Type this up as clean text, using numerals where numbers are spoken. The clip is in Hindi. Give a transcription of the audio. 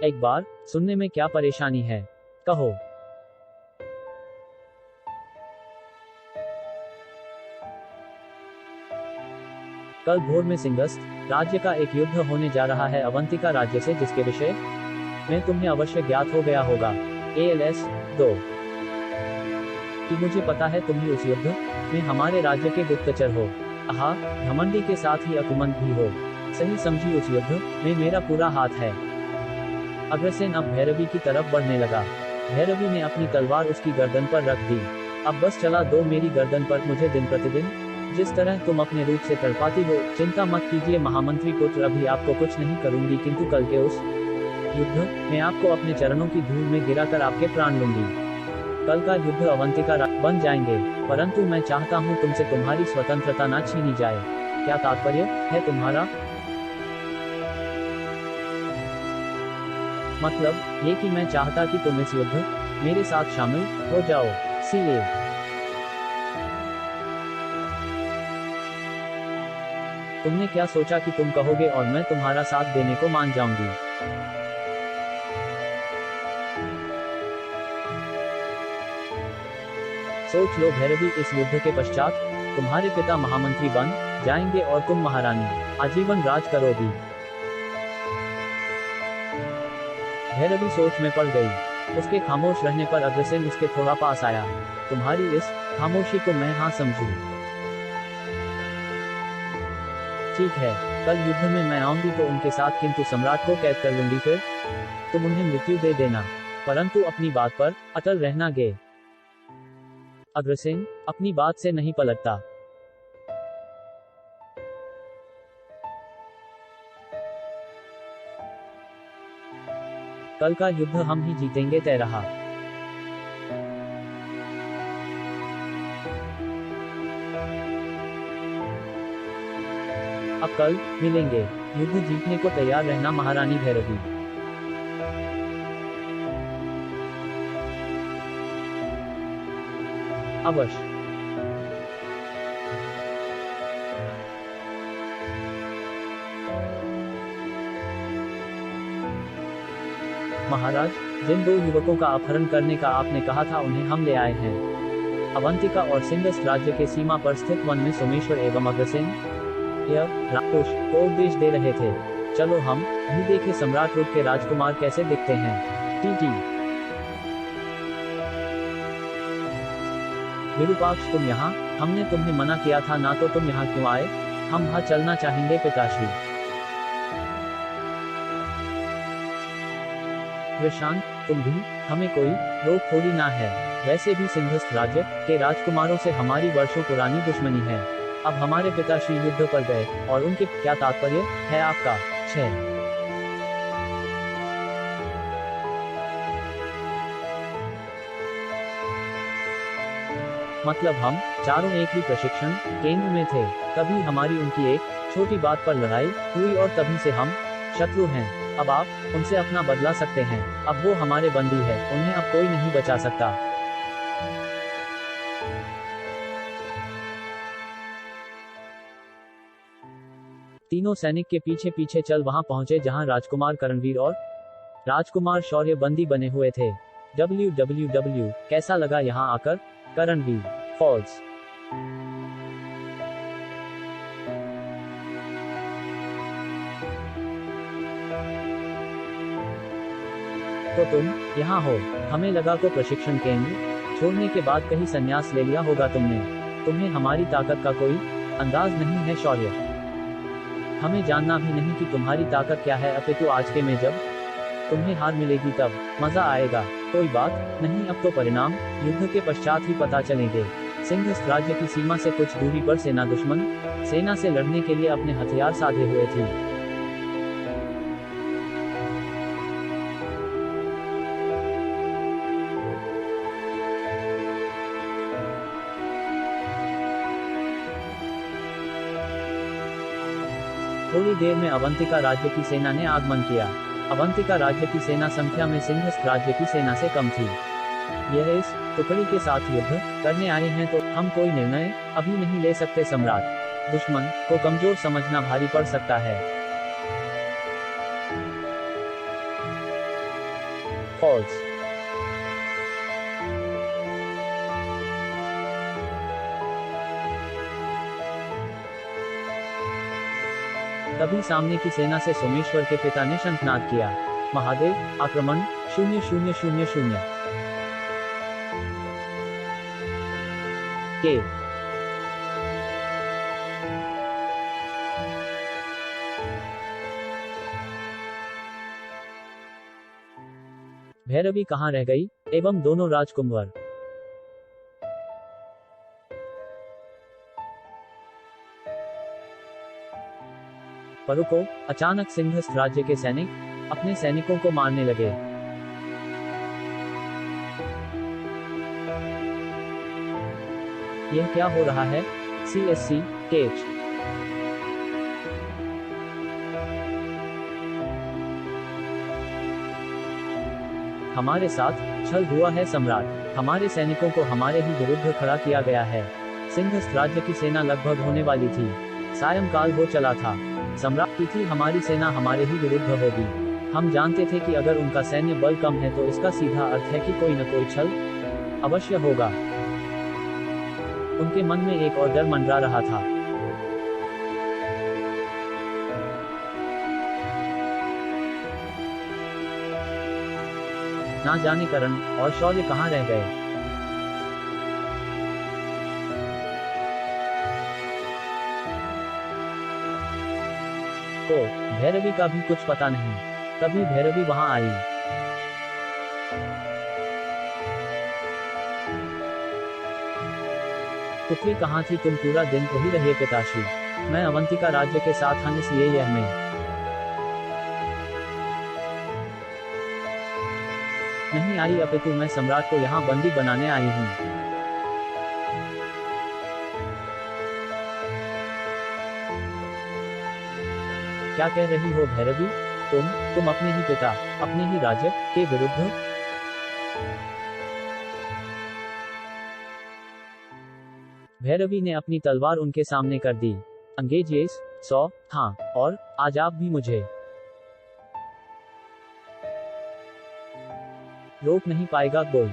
एक बार सुनने में क्या परेशानी है, कहो। कल भोर में सिंहस्थ राज्य का एक युद्ध होने जा रहा है अवंतिका राज्य से, जिसके विषय में तुम्हें अवश्य ज्ञात हो गया होगा। ALS 2 कि मुझे पता है तुम ही उस युद्ध में हमारे राज्य के गुप्तचर हो। आहा, घमंडी के साथ ही अकुमंद भी हो। सही समझी, उस युद्ध में मेरा पूरा हाथ है। अग्रसेन अब भैरवी की तरफ बढ़ने लगा। भैरवी ने अपनी तलवार उसकी गर्दन पर रख दी। अब बस चला दो मेरी गर्दन पर मुझे दिन प्रतिदिन, जिस तरह तुम अपने रूप से तड़पाती हो। चिंता मत कीजिए महामंत्री पुत्र, अभी आपको कुछ नहीं करूंगी, किंतु कल के उस युद्ध में आपको अपने चरणों की धूल में गिराकर आपके प्राण लूंगी। कल का युद्ध अवंतिका बन जाएंगे, परंतु मैं चाहता हूँ तुमसे तुम्हारी स्वतंत्रता ना छीनी जाए। क्या तात्पर्य है तुम्हारा? मतलब ये कि मैं चाहता कि तुम इस युद्ध मेरे साथ शामिल हो जाओ। CA तुमने क्या सोचा कि तुम कहोगे और मैं तुम्हारा साथ देने को मान जाऊंगी? सोच लो भैरवी, इस युद्ध के पश्चात तुम्हारे पिता महामंत्री बन जाएंगे और तुम महारानी आजीवन राज करोगी। भैरवी सोच में पड़ गई। उसके खामोश रहने पर अग्रसेन उसके थोड़ा पास आया। तुम्हारी इस खामोशी को मैं हाँ समझूं। ठीक है, कल युद्ध में मैं आऊंगी तो उनके साथ, किंतु सम्राट को कैद कर लूंगी, फिर तुम उन्हें मृत्यु दे देना, परंतु अपनी बात पर अटल रहना गे। अग्रसेन अपनी बात से नहीं पलटता। कल का युद्ध हम ही जीतेंगे, तय रहा। अब कल मिलेंगे। युद्ध जीतने को तैयार रहना महारानी भैरवी। अवश्य। महाराज, जिन 2 युवकों का अपहरण करने का आपने कहा था उन्हें हम ले आए हैं। अवंतिका और सिंहस्थ राज्य के सीमा पर स्थित वन में सोमेश्वर एवं अग्रसेन यह राकुश को उपदेश दे रहे थे। चलो हम भी देखें सम्राट रूप के राजकुमार कैसे दिखते हैं। TT विरूपाक्ष, तुम यहाँ, हमने तुम्हें मना किया था ना, तो तुम यहाँ क्यों आए? हम वहाँ चलना चाहेंगे पिताश्री। प्रशांत, तुम भी, हमें कोई रोक थोड़ी ना है। वैसे भी सिंहस्थ राज्य के राजकुमारों से हमारी वर्षों पुरानी दुश्मनी है। अब हमारे पिताश्री युद्ध पर गए और उनके क्या तात्पर्य है आपका? 6 मतलब हम चारों एक ही प्रशिक्षण केंद्र में थे, तभी हमारी उनकी एक छोटी बात पर लड़ाई हुई और तभी से हम शत्रु हैं। अब आप उनसे अपना बदला सकते हैं। अब वो हमारे बंदी है, उन्हें अब कोई नहीं बचा सकता। तीनों सैनिक के पीछे पीछे चल वहां पहुंचे जहां राजकुमार करणवीर और राजकुमार शौर्य बंदी बने हुए थे। WWW कैसा लगा यहां आकर? करणवीर फॉल्स। तो तुम यहाँ हो, हमें लगा को प्रशिक्षण केंद्र छोड़ने के बाद कहीं संन्यास ले लिया होगा तुमने। तुम्हें हमारी ताकत का कोई अंदाज नहीं है शौर्य। हमें जानना भी नहीं कि तुम्हारी ताकत क्या है, अपितु आज के में जब तुम्हें हार मिलेगी तब मजा आएगा। कोई बात नहीं, अब तो परिणाम युद्ध के पश्चात ही पता चलेंगे। सिंहस्थ राज्य की सीमा से कुछ दूरी पर सेना दुश्मन सेना से लड़ने के लिए अपने हथियार साधे हुए थी। थोड़ी देर में अवंतिका राज्य की सेना ने आगमन किया। अवंतिका राज्य की सेना संख्या में सिंहस्थ राज्य की सेना से कम थी। यह इस टुकड़ी के साथ युद्ध करने आए हैं तो हम कोई निर्णय अभी नहीं ले सकते सम्राट। दुश्मन को कमजोर समझना भारी पड़ सकता है। फॉल्स। तभी सामने की सेना से सोमेश्वर के पिता ने शंखनाद किया, महादेव आक्रमण 0000 के। भैरवी कहाँ रह गई एवं दोनों राजकुंवर। पर रुको, अचानक सिंहस्थ राज्य के सैनिक अपने सैनिकों को मारने लगे। यह क्या हो रहा है? CSC केच। हमारे साथ छल हुआ है सम्राट। हमारे सैनिकों को हमारे ही विरुद्ध खड़ा किया गया है। सिंहस्थ राज्य की सेना लगभग होने वाली थी। सायंकाल हो चला था। सम्राट की थी हमारी सेना हमारे ही विरुद्ध होगी। हम जानते थे कि अगर उनका सैन्य बल कम है तो इसका सीधा अर्थ है कि कोई न कोई छल अवश्य होगा। उनके मन में एक और डर मंडरा रहा था। ना जाने करण और शौर्य कहाँ रह गए। को भैरवी का भी कुछ पता नहीं। तभी भैरवी वहां आई। पुत्री कहाँ थी तुम? पूरा दिन वही रहे पिताश्री। मैं अवंतिका राज्य के साथ हूं, इसलिए यह में नहीं आई, अपितु मैं सम्राट को यहाँ बंदी बनाने आई हूँ। क्या कह रही हो भैरवी? तुम अपने ही पिता, अपने ही राज्य के विरुद्ध? भैरवी ने अपनी तलवार उनके सामने कर दी। अंगेज येस 100, हाँ, और आज आप भी मुझे रोक नहीं पाएगा। बोल।